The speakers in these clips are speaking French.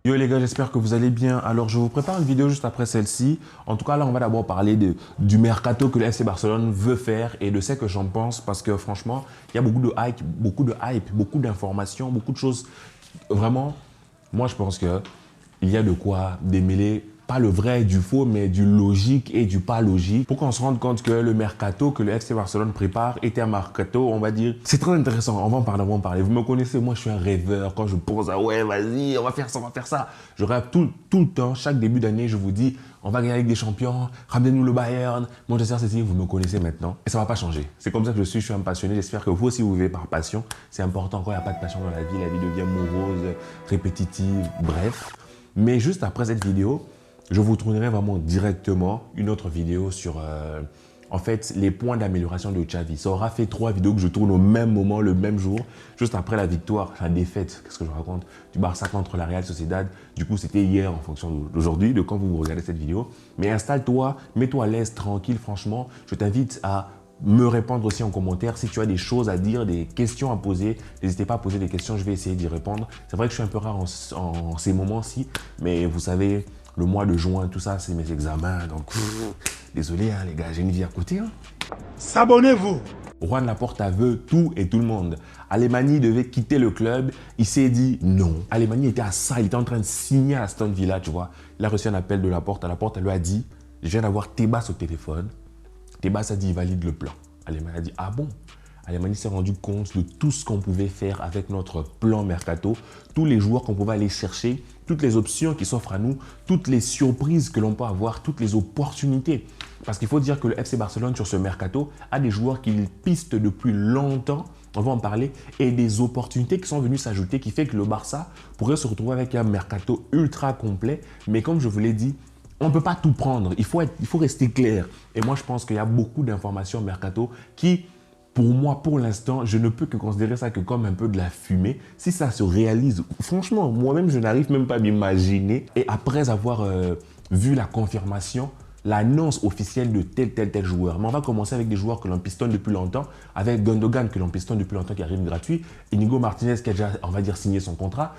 Yo les gars, j'espère que vous allez bien. Alors je vous prépare une vidéo juste après celle-ci. En tout cas là, on va d'abord parler du mercato que le FC Barcelone veut faire et de ce que j'en pense parce que franchement, il y a beaucoup d'informations, beaucoup de choses. Vraiment, moi je pense que il y a de quoi démêler, pas le vrai du faux, mais du logique et du pas logique, pour qu'on se rende compte que le mercato que le FC Barcelone prépare est un mercato, on va dire, c'est très intéressant, on va en parler. Vous me connaissez, moi je suis un rêveur, quand je pense à ouais, vas-y, on va faire ça, on va faire ça. Je rêve tout le temps, chaque début d'année, je vous dis, on va gagner avec des champions, ramenez-nous le Bayern, Manchester City, vous me connaissez maintenant. Et ça va pas changer. C'est comme ça que je suis un passionné, j'espère que vous aussi vous vivez par passion. C'est important, quand il n'y a pas de passion dans la vie devient morose, répétitive, bref. Mais juste après cette vidéo, je vous tournerai vraiment directement une autre vidéo sur en fait les points d'amélioration de Xavi. Ça aura fait 3 vidéos que je tourne au même moment, le même jour, juste après la victoire, la défaite, qu'est-ce que je raconte, du Barça contre la Real Sociedad. Du coup, c'était hier en fonction d'aujourd'hui, de quand vous regardez cette vidéo. Mais installe-toi, mets-toi à l'aise, tranquille, franchement. Je t'invite à me répondre aussi en commentaire. Si tu as des choses à dire, des questions à poser, n'hésitez pas à poser des questions, je vais essayer d'y répondre. C'est vrai que je suis un peu rare en ces moments-ci, mais vous savez, le mois de juin, tout ça, c'est mes examens. Donc, désolé hein, les gars, j'ai une vie à côté. Hein. S'abonnez-vous. Juan Laporta veut tout et tout le monde. Alemany devait quitter le club. Il s'est dit non. Alemany était à ça. Il était en train de signer à Aston Villa, tu vois. Il a reçu un appel de Laporta. Laporta lui a dit, je viens d'avoir Tebas au téléphone. Tebas a dit, il valide le plan. Alemany a dit, ah bon? Alemany s'est rendu compte de tout ce qu'on pouvait faire avec notre plan mercato, tous les joueurs qu'on pouvait aller chercher, toutes les options qui s'offrent à nous, toutes les surprises que l'on peut avoir, toutes les opportunités. Parce qu'il faut dire que le FC Barcelone sur ce mercato a des joueurs qu'il piste depuis longtemps, on va en parler, et des opportunités qui sont venues s'ajouter qui fait que le Barça pourrait se retrouver avec un mercato ultra complet. Mais comme je vous l'ai dit, on ne peut pas tout prendre, il faut rester clair. Et moi, je pense qu'il y a beaucoup d'informations mercato qui, pour moi, pour l'instant, je ne peux que considérer ça que comme un peu de la fumée. Si ça se réalise, franchement, moi-même, je n'arrive même pas à m'imaginer. Et après avoir vu la confirmation, l'annonce officielle de tel joueur. Mais on va commencer avec des joueurs que l'on pistonne depuis longtemps, avec Gundogan que l'on pistonne depuis longtemps qui arrive gratuit, Inigo Martinez qui a déjà, on va dire, signé son contrat.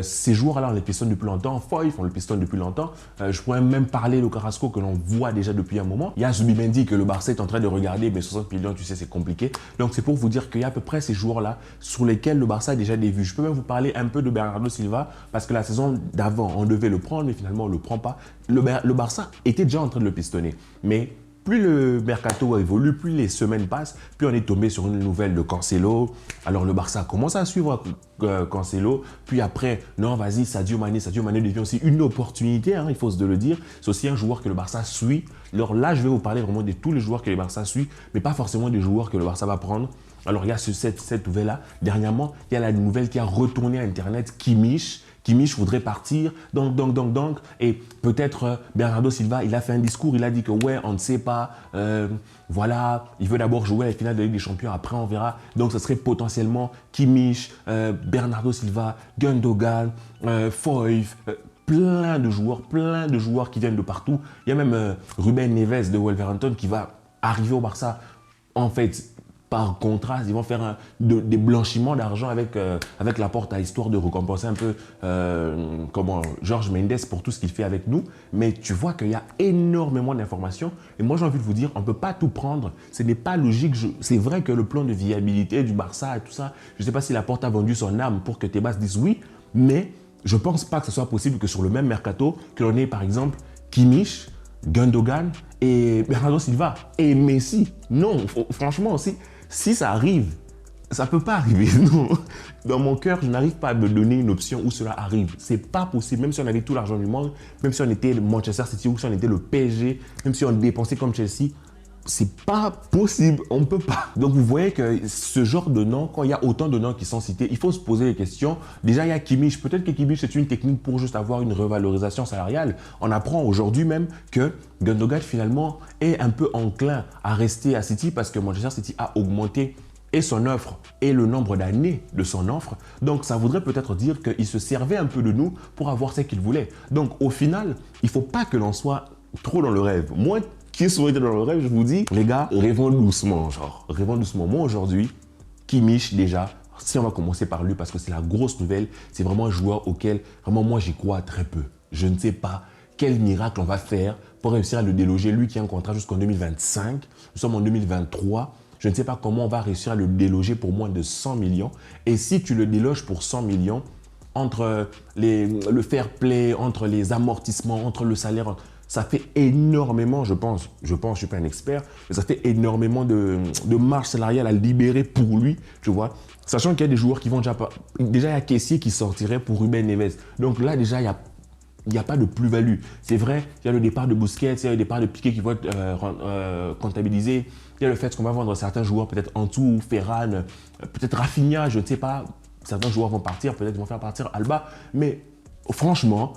Ces joueurs-là, on les pistonne depuis longtemps. Foyth, on le pistonne depuis longtemps. Je pourrais même parler de Carrasco que l'on voit déjà depuis un moment. Il y a Zubimendi que le Barça est en train de regarder, mais 60 millions, tu sais, c'est compliqué. Donc c'est pour vous dire qu'il y a à peu près ces joueurs-là sur lesquels le Barça a déjà des vues. Je peux même vous parler un peu de Bernardo Silva parce que la saison d'avant, on devait le prendre, mais finalement, on ne le prend pas. Le Barça était déjà en train de le pistonner. Mais plus le mercato évolue, plus les semaines passent, plus on est tombé sur une nouvelle de Cancelo. Alors le Barça commence à suivre Cancelo. Puis après, non, vas-y, Sadio Mané devient aussi une opportunité, hein, il faut se le dire. C'est aussi un joueur que le Barça suit. Alors là, je vais vous parler vraiment de tous les joueurs que le Barça suit, mais pas forcément des joueurs que le Barça va prendre. Alors il y a cette nouvelle-là. Dernièrement, il y a la nouvelle qui a retourné à Internet, Kimmich voudrait partir, donc. Et peut-être Bernardo Silva, il a fait un discours, il a dit que ouais, on ne sait pas, voilà, il veut d'abord jouer à la finale de Ligue des Champions, après on verra. Donc ce serait potentiellement Kimmich, Bernardo Silva, Gundogan, Foyth, plein de joueurs qui viennent de partout. Il y a même Ruben Neves de Wolverhampton qui va arriver au Barça, en fait, par contraste, ils vont faire des blanchiments d'argent avec Laporta, histoire de récompenser un peu Jorge Mendes pour tout ce qu'il fait avec nous. Mais tu vois qu'il y a énormément d'informations. Et moi, j'ai envie de vous dire, on ne peut pas tout prendre. Ce n'est pas logique. C'est vrai que le plan de viabilité du Barça et tout ça, je ne sais pas si Laporta a vendu son âme pour que Tebas dise oui, mais je ne pense pas que ce soit possible que sur le même mercato, que l'on ait par exemple Kimmich, Gundogan et Bernardo Silva et Messi. Non, franchement aussi. Si ça arrive, ça ne peut pas arriver. Non. Dans mon cœur, je n'arrive pas à me donner une option où cela arrive. Ce n'est pas possible. Même si on avait tout l'argent du monde, même si on était le Manchester City ou si on était le PSG, même si on dépensait comme Chelsea, c'est pas possible. On ne peut pas. Donc vous voyez que ce genre de noms, quand il y a autant de noms qui sont cités, il faut se poser des questions. Déjà, il y a Kimmich. Peut-être que Kimmich, c'est une technique pour juste avoir une revalorisation salariale. On apprend aujourd'hui même que Gundogan, finalement, est un peu enclin à rester à City parce que Manchester City a augmenté et son offre et le nombre d'années de son offre. Donc, ça voudrait peut-être dire qu'il se servait un peu de nous pour avoir ce qu'il voulait. Donc, au final, il ne faut pas que l'on soit trop dans le rêve. Moi, qui souhaite dans le rêve, je vous dis, les gars, rêvons doucement, genre. Rêvons doucement. Moi, aujourd'hui, Kimmich, déjà, si on va commencer par lui, parce que c'est la grosse nouvelle, c'est vraiment un joueur auquel, vraiment, moi, j'y crois très peu. Je ne sais pas quel miracle on va faire pour réussir à le déloger. Lui qui a un contrat jusqu'en 2025, nous sommes en 2023. Je ne sais pas comment on va réussir à le déloger pour moins de 100 millions. Et si tu le déloges pour 100 millions, entre le fair play, entre les amortissements, entre le salaire, ça fait énormément, je pense, je ne suis pas un expert, mais ça fait énormément de marge salariale à libérer pour lui, tu vois. Sachant qu'il y a des joueurs qui vont déjà... Déjà, il y a Kessié qui sortirait pour Ruben Neves. Donc là, déjà, il n'y a pas de plus-value. C'est vrai, il y a le départ de Busquets, il y a le départ de Piqué qui va être comptabilisé. Il y a le fait qu'on va vendre certains joueurs, peut-être Antou, Ferran, peut-être Rafinha, je ne sais pas. Certains joueurs vont partir, peut-être vont faire partir Alba. Mais franchement,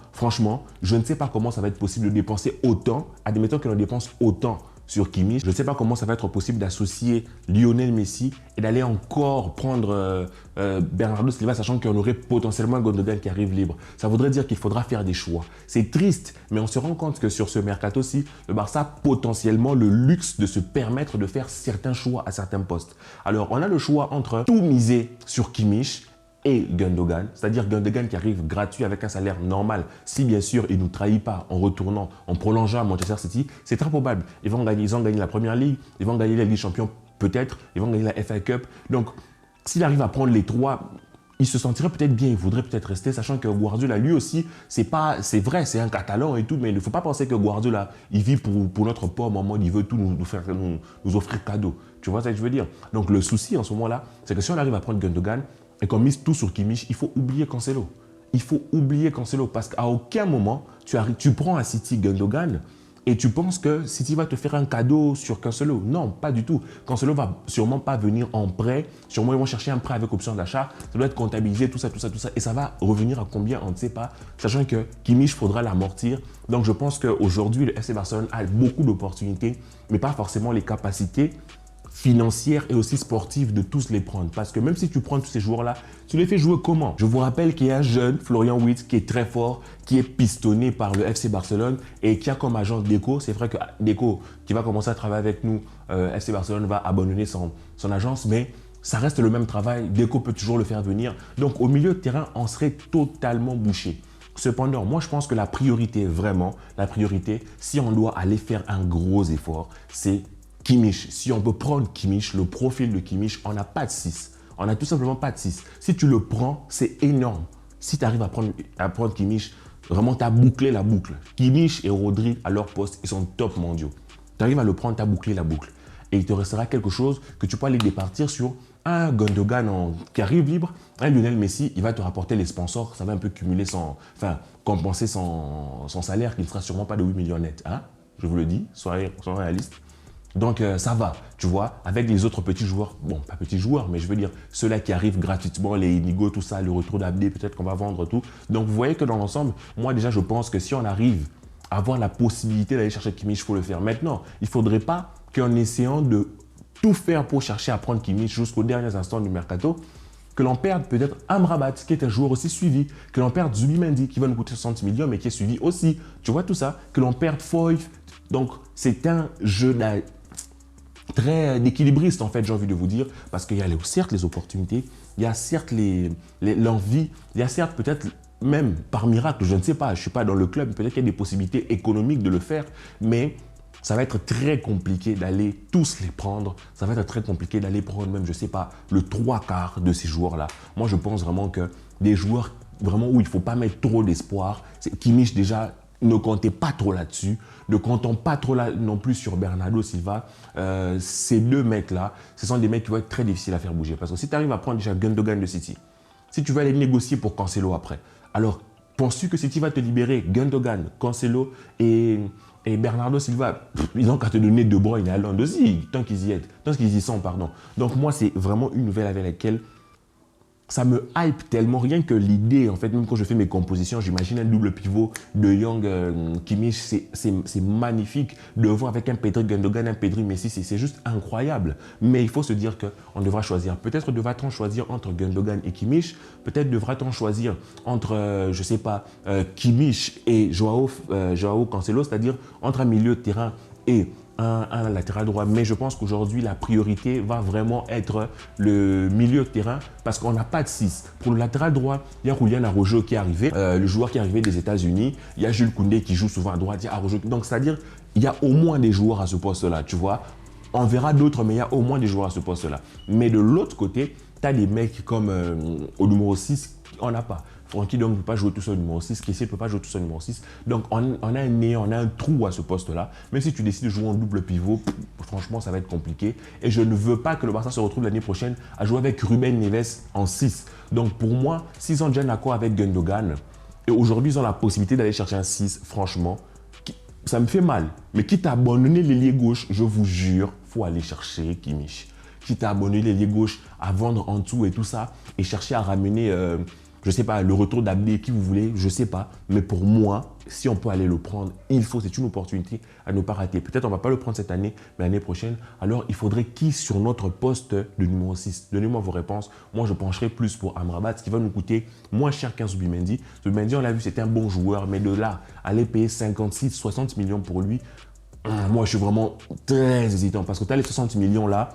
je ne sais pas comment ça va être possible de dépenser autant. Admettons que l'on dépense autant sur Kimmich. Je ne sais pas comment ça va être possible d'associer Lionel Messi et d'aller encore prendre Bernardo Silva, sachant qu'on aurait potentiellement Gundogan qui arrive libre. Ça voudrait dire qu'il faudra faire des choix. C'est triste, mais on se rend compte que sur ce mercato-ci, le Barça a potentiellement le luxe de se permettre de faire certains choix à certains postes. Alors, on a le choix entre tout miser sur Kimmich et Gundogan, c'est-à-dire Gundogan qui arrive gratuit avec un salaire normal, si bien sûr il ne nous trahit pas en retournant, en prolongeant à Manchester City, c'est très probable. Ils ont gagné la Première Ligue, ils vont gagner la Ligue des Champions peut-être, ils vont gagner la FA Cup. Donc, s'il arrive à prendre les trois, il se sentirait peut-être bien, il voudrait peut-être rester, sachant que Guardiola, lui aussi, c'est vrai, c'est un Catalan et tout, mais il ne faut pas penser que Guardiola, il vit pour notre pomme en mode, il veut tout nous offrir cadeau. Tu vois ce que je veux dire? Donc, le souci en ce moment-là, c'est que si on arrive à prendre Gundogan, et qu'on mise tout sur Kimmich, il faut oublier Cancelo. Il faut oublier Cancelo parce qu'à aucun moment, tu prends à City Gundogan et tu penses que City va te faire un cadeau sur Cancelo. Non, pas du tout. Cancelo va sûrement pas venir en prêt. Sûrement, ils vont chercher un prêt avec option d'achat. Ça doit être comptabilisé, tout ça. Et ça va revenir à combien, on ne sait pas. Sachant que Kimmich, il faudra l'amortir. Donc, je pense qu'aujourd'hui, le FC Barcelone a beaucoup d'opportunités, mais pas forcément les capacités financière et aussi sportive de tous les prendre. Parce que même si tu prends tous ces joueurs-là, tu les fais jouer comment? Je vous rappelle qu'il y a un jeune, Florian Wirtz, qui est très fort, qui est pistonné par le FC Barcelone et qui a comme agence Deco. C'est vrai que Deco, qui va commencer à travailler avec nous, FC Barcelone va abandonner son agence, mais ça reste le même travail. Deco peut toujours le faire venir. Donc, au milieu de terrain, on serait totalement bouché. Cependant, moi, je pense que la priorité, si on doit aller faire un gros effort, c'est Kimmich. Si on peut prendre Kimmich, le profil de Kimmich, on n'a pas de 6. On n'a tout simplement pas de 6. Si tu le prends, c'est énorme. Si tu arrives à prendre Kimmich, vraiment, tu as bouclé la boucle. Kimmich et Rodri, à leur poste, ils sont top mondiaux. Tu arrives à le prendre, tu as bouclé la boucle. Et il te restera quelque chose que tu peux aller départir sur un Gundogan qui arrive libre, un Lionel Messi, il va te rapporter les sponsors, ça va un peu compenser son salaire qui ne sera sûrement pas de 8 millions net. Hein? Je vous le dis, soyez réalistes. Donc, ça va, tu vois, avec les autres petits joueurs, bon, pas petits joueurs, mais je veux dire, ceux-là qui arrivent gratuitement, les Inigo, tout ça, le retour d'Abdé, peut-être qu'on va vendre tout. Donc, vous voyez que dans l'ensemble, moi déjà, je pense que si on arrive à avoir la possibilité d'aller chercher Kimmich, il faut le faire. Maintenant, il ne faudrait pas qu'en essayant de tout faire pour chercher à prendre Kimmich jusqu'aux derniers instants du mercato, que l'on perde peut-être Amrabat, qui est un joueur aussi suivi, que l'on perde Zubimendi, qui va nous coûter 60 millions, mais qui est suivi aussi. Tu vois tout ça, que l'on perde Foyth. Donc, c'est un jeu très équilibriste, en fait, j'ai envie de vous dire, parce qu'il y a certes les opportunités, il y a certes l'envie, il y a certes peut-être même par miracle, je ne sais pas, je ne suis pas dans le club, peut-être qu'il y a des possibilités économiques de le faire, mais ça va être très compliqué d'aller tous les prendre, ça va être très compliqué d'aller prendre même, je ne sais pas, le 3/4 de ces joueurs-là. Moi, je pense vraiment que des joueurs vraiment où il ne faut pas mettre trop d'espoir, Kimmich déjà, ne comptez pas trop là-dessus, ne comptons pas trop là non plus sur Bernardo Silva. Ces deux mecs-là, ce sont des mecs qui vont être très difficiles à faire bouger. Parce que si tu arrives à prendre déjà Gundogan de City, si tu vas aller négocier pour Cancelo après, alors penses-tu que City va te libérer Gundogan, Cancelo et Bernardo Silva? Ils n'ont qu'à te donner De Bruyne et Haaland aussi, tant qu'ils y sont, pardon. Donc moi, c'est vraiment une nouvelle avec laquelle ça me hype tellement, rien que l'idée, en fait, même quand je fais mes compositions, j'imagine un double pivot de Young, Kimmich, c'est magnifique de voir avec un Pedri Gundogan, un Pedri Messi, c'est juste incroyable. Mais il faut se dire qu'on devra choisir. Peut-être devra-t-on choisir entre Gundogan et Kimmich, peut-être devra-t-on choisir entre, je ne sais pas, Kimmich et Joao Cancelo, c'est-à-dire entre un milieu de terrain et un latéral droit. Mais je pense qu'aujourd'hui, la priorité va vraiment être le milieu de terrain parce qu'on n'a pas de 6. Pour le latéral droit, il y a Julian Araujo qui est arrivé, le joueur qui est arrivé des États-Unis. Il y a Jules Koundé qui joue souvent à droite. Il y a Araujo. Donc, c'est-à-dire, il y a au moins des joueurs à ce poste-là, tu vois. On verra d'autres, mais il y a au moins des joueurs à ce poste-là. Mais de l'autre côté, tu as des mecs comme au numéro 6, on n'a pas. Francky donc ne peut pas jouer tout seul au numéro 6, Kessié ne peut pas jouer tout seul au numéro 6. Donc on a un néant, on a un trou à ce poste-là. Même si tu décides de jouer en double pivot, franchement ça va être compliqué. Et je ne veux pas que le Barça se retrouve l'année prochaine à jouer avec Ruben Neves en 6. Donc pour moi, s'ils ont déjà un accord avec Gundogan, et aujourd'hui ils ont la possibilité d'aller chercher un 6, franchement, ça me fait mal. Mais quitte à abandonner l'ailier gauche, je vous jure, il faut aller chercher Kimmich. Quitte à abandonner l'ailier gauche, à vendre en dessous et tout ça, et chercher à ramener, je ne sais pas, le retour d'Abdé, qui vous voulez, je ne sais pas. Mais pour moi, si on peut aller le prendre, il faut, c'est une opportunité à ne pas rater. Peut-être on ne va pas le prendre cette année, mais l'année prochaine. Alors, il faudrait qui sur notre poste de numéro 6? Donnez-moi vos réponses. Moi, je pencherai plus pour Amrabat, ce qui va nous coûter moins cher qu'un Zubimendi. Zubimendi, on l'a vu, c'était un bon joueur, mais de là, aller payer 56, 60 millions pour lui, moi, je suis vraiment très hésitant parce que tu as les 60 millions là,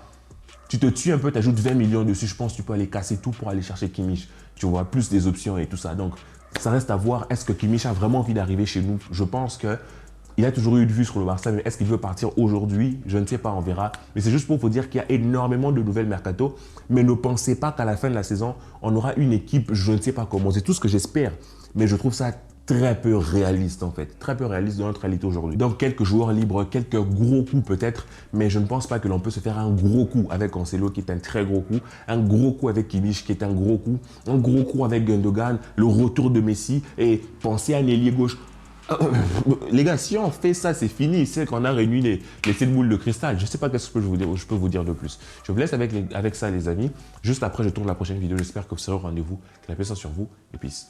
tu te tues un peu, tu ajoutes 20 millions dessus, je pense que tu peux aller casser tout pour aller chercher Kimmich. Tu vois, plus des options et tout ça. Donc, ça reste à voir. Est-ce que Kimmich a vraiment envie d'arriver chez nous? Je pense qu'il a toujours eu de vue sur le Barça, mais est-ce qu'il veut partir aujourd'hui? Je ne sais pas, on verra. Mais c'est juste pour vous dire qu'il y a énormément de nouvelles mercato. Mais ne pensez pas qu'à la fin de la saison, on aura une équipe, je ne sais pas comment. C'est tout ce que j'espère. Mais je trouve ça très peu réaliste en fait, très peu réaliste dans notre réalité aujourd'hui. Donc quelques joueurs libres, quelques gros coups peut-être, mais je ne pense pas que l'on peut se faire un gros coup avec Cancelo qui est un très gros coup, un gros coup avec Kimmich qui est un gros coup avec Gundogan, le retour de Messi et penser à un ailier gauche. Les gars, si on fait ça, c'est fini. C'est qu'on a réuni les 7 boules de cristal. Je ne sais pas qu'est-ce que je peux vous dire de plus. Je vous laisse avec ça les amis. Juste après, je tourne la prochaine vidéo. J'espère que vous serez au rendez-vous. Que la paix soit sur vous et peace.